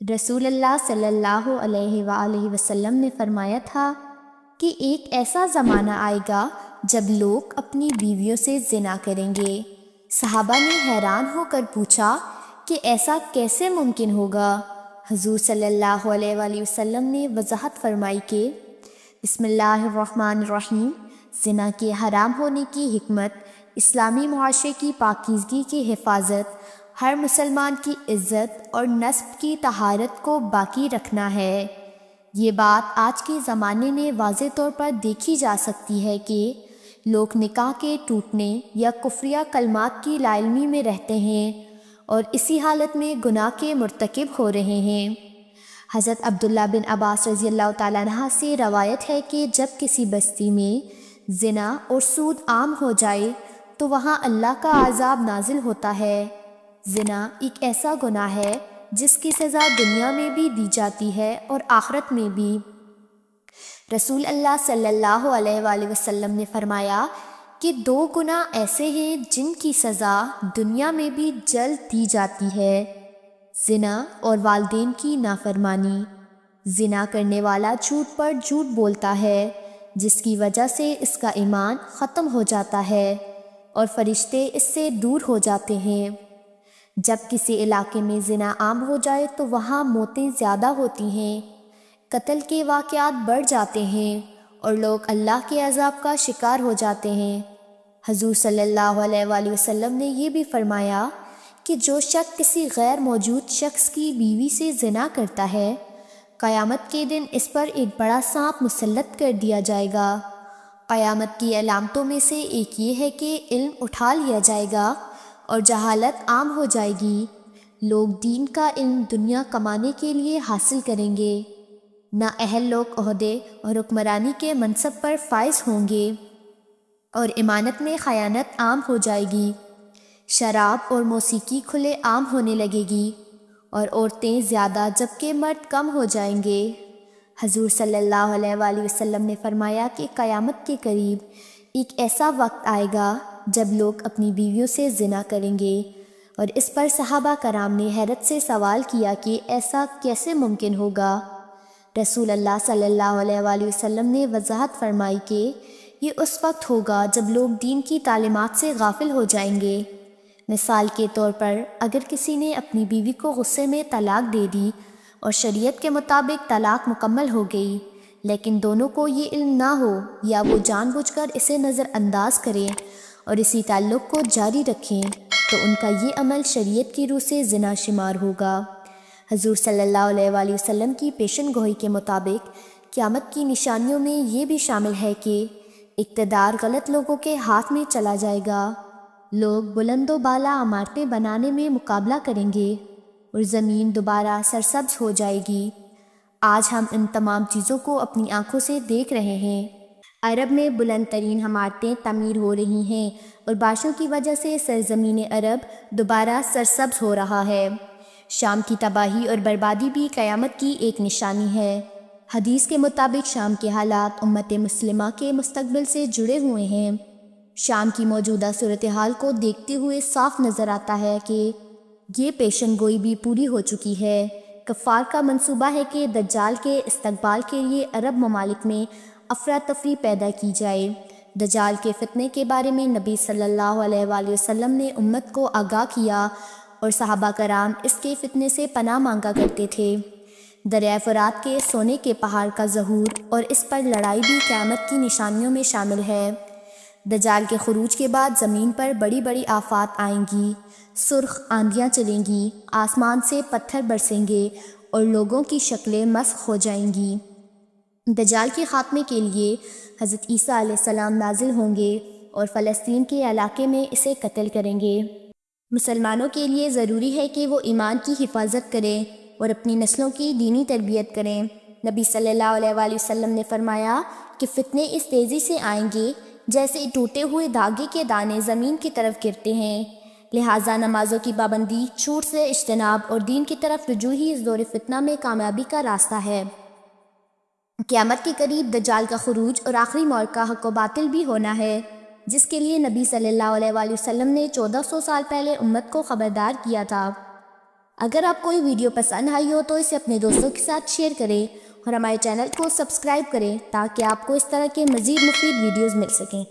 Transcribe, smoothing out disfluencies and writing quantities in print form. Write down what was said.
رسول اللہ صلی اللہ علیہ وآلہ وسلم نے فرمایا تھا کہ ایک ایسا زمانہ آئے گا جب لوگ اپنی بیویوں سے زنا کریں گے۔ صحابہ نے حیران ہو کر پوچھا کہ ایسا کیسے ممکن ہوگا؟ حضور صلی اللہ علیہ وآلہ وسلم نے وضاحت فرمائی کہ بسم اللہ الرحمن الرحیم، زنا کے حرام ہونے کی حکمت اسلامی معاشرے کی پاکیزگی کی حفاظت، ہر مسلمان کی عزت اور نسب کی طہارت کو باقی رکھنا ہے۔ یہ بات آج کے زمانے میں واضح طور پر دیکھی جا سکتی ہے کہ لوگ نکاح کے ٹوٹنے یا کفریہ کلمات کی لا علمی میں رہتے ہیں اور اسی حالت میں گناہ کے مرتکب ہو رہے ہیں۔ حضرت عبداللہ بن عباس رضی اللہ تعالیٰ عنہ سے روایت ہے کہ جب کسی بستی میں زنا اور سود عام ہو جائے تو وہاں اللہ کا عذاب نازل ہوتا ہے۔ زنا ایک ایسا گناہ ہے جس کی سزا دنیا میں بھی دی جاتی ہے اور آخرت میں بھی۔ رسول اللہ صلی اللہ علیہ وآلہ وسلم نے فرمایا کہ دو گناہ ایسے ہیں جن کی سزا دنیا میں بھی جلد دی جاتی ہے، زنا اور والدین کی نافرمانی۔ زنا کرنے والا جھوٹ پر جھوٹ بولتا ہے جس کی وجہ سے اس کا ایمان ختم ہو جاتا ہے اور فرشتے اس سے دور ہو جاتے ہیں۔ جب کسی علاقے میں زنا عام ہو جائے تو وہاں موتیں زیادہ ہوتی ہیں، قتل کے واقعات بڑھ جاتے ہیں اور لوگ اللہ کے عذاب کا شکار ہو جاتے ہیں۔ حضور صلی اللہ علیہ وآلہ وسلم نے یہ بھی فرمایا کہ جو شخص کسی غیر موجود شخص کی بیوی سے زنا کرتا ہے، قیامت کے دن اس پر ایک بڑا سانپ مسلط کر دیا جائے گا۔ قیامت کی علامتوں میں سے ایک یہ ہے کہ علم اٹھا لیا جائے گا اور جہالت عام ہو جائے گی۔ لوگ دین کا علم دنیا کمانے کے لیے حاصل کریں گے، نااہل لوگ عہدے اور حکمرانی کے منصب پر فائز ہوں گے اور امانت میں خیانت عام ہو جائے گی۔ شراب اور موسیقی کھلے عام ہونے لگے گی اور عورتیں زیادہ جبکہ مرد کم ہو جائیں گے۔ حضور صلی اللہ علیہ وآلہ وسلم نے فرمایا کہ قیامت کے قریب ایک ایسا وقت آئے گا جب لوگ اپنی بیویوں سے زنا کریں گے، اور اس پر صحابہ کرام نے حیرت سے سوال کیا کہ ایسا کیسے ممکن ہوگا؟ رسول اللہ صلی اللہ علیہ وآلہ وسلم نے وضاحت فرمائی کہ یہ اس وقت ہوگا جب لوگ دین کی تعلیمات سے غافل ہو جائیں گے۔ مثال کے طور پر اگر کسی نے اپنی بیوی کو غصے میں طلاق دے دی اور شریعت کے مطابق طلاق مکمل ہو گئی، لیکن دونوں کو یہ علم نہ ہو یا وہ جان بوجھ کر اسے نظر انداز کریں اور اسی تعلق کو جاری رکھیں تو ان کا یہ عمل شریعت کی روح سے زنا شمار ہوگا۔ حضور صلی اللہ علیہ وآلہ وسلم کی پیشن گوئی کے مطابق قیامت کی نشانیوں میں یہ بھی شامل ہے کہ اقتدار غلط لوگوں کے ہاتھ میں چلا جائے گا۔ لوگ بلند و بالا عمارتیں بنانے میں مقابلہ کریں گے اور زمین دوبارہ سرسبز ہو جائے گی۔ آج ہم ان تمام چیزوں کو اپنی آنکھوں سے دیکھ رہے ہیں۔ عرب میں بلند ترین عمارتیں تعمیر ہو رہی ہیں اور بارشوں کی وجہ سے سرزمین عرب دوبارہ سرسبز ہو رہا ہے۔ شام کی تباہی اور بربادی بھی قیامت کی ایک نشانی ہے۔ حدیث کے مطابق شام کے حالات امت مسلمہ کے مستقبل سے جڑے ہوئے ہیں۔ شام کی موجودہ صورتحال کو دیکھتے ہوئے صاف نظر آتا ہے کہ یہ پیشن گوئی بھی پوری ہو چکی ہے۔ کفار کا منصوبہ ہے کہ دجال کے استقبال کے لیے عرب ممالک میں افراتفری پیدا کی جائے۔ دجال کے فتنے کے بارے میں نبی صلی اللہ علیہ وآلہ وسلم نے امت کو آگاہ کیا اور صحابہ کرام اس کے فتنے سے پناہ مانگا کرتے تھے۔ دریائے فرات کے سونے کے پہاڑ کا ظہور اور اس پر لڑائی بھی قیامت کی نشانیوں میں شامل ہے۔ دجال کے خروج کے بعد زمین پر بڑی بڑی آفات آئیں گی، سرخ آندیاں چلیں گی، آسمان سے پتھر برسیں گے اور لوگوں کی شکلیں مسخ ہو جائیں گی۔ دجال کے خاتمے کے لیے حضرت عیسیٰ علیہ السلام نازل ہوں گے اور فلسطین کے علاقے میں اسے قتل کریں گے۔ مسلمانوں کے لیے ضروری ہے کہ وہ ایمان کی حفاظت کریں اور اپنی نسلوں کی دینی تربیت کریں۔ نبی صلی اللہ علیہ وآلہ وسلم نے فرمایا کہ فتنے اس تیزی سے آئیں گے جیسے ٹوٹے ہوئے دھاگے کے دانے زمین کی طرف گرتے ہیں، لہٰذا نمازوں کی پابندی، جھوٹ سے اجتناب اور دین کی طرف رجوع ہی اس دور فتنہ میں کامیابی کا راستہ ہے۔ قیامت کے قریب دجال کا خروج اور آخری معرکہ حق و باطل بھی ہونا ہے، جس کے لیے نبی صلی اللہ علیہ وآلہ وسلم نے 1400 سال پہلے امت کو خبردار کیا تھا۔ اگر آپ کوئی ویڈیو پسند آئی ہو تو اسے اپنے دوستوں کے ساتھ شیئر کریں اور ہمارے چینل کو سبسکرائب کریں تاکہ آپ کو اس طرح کے مزید مفید ویڈیوز مل سکیں۔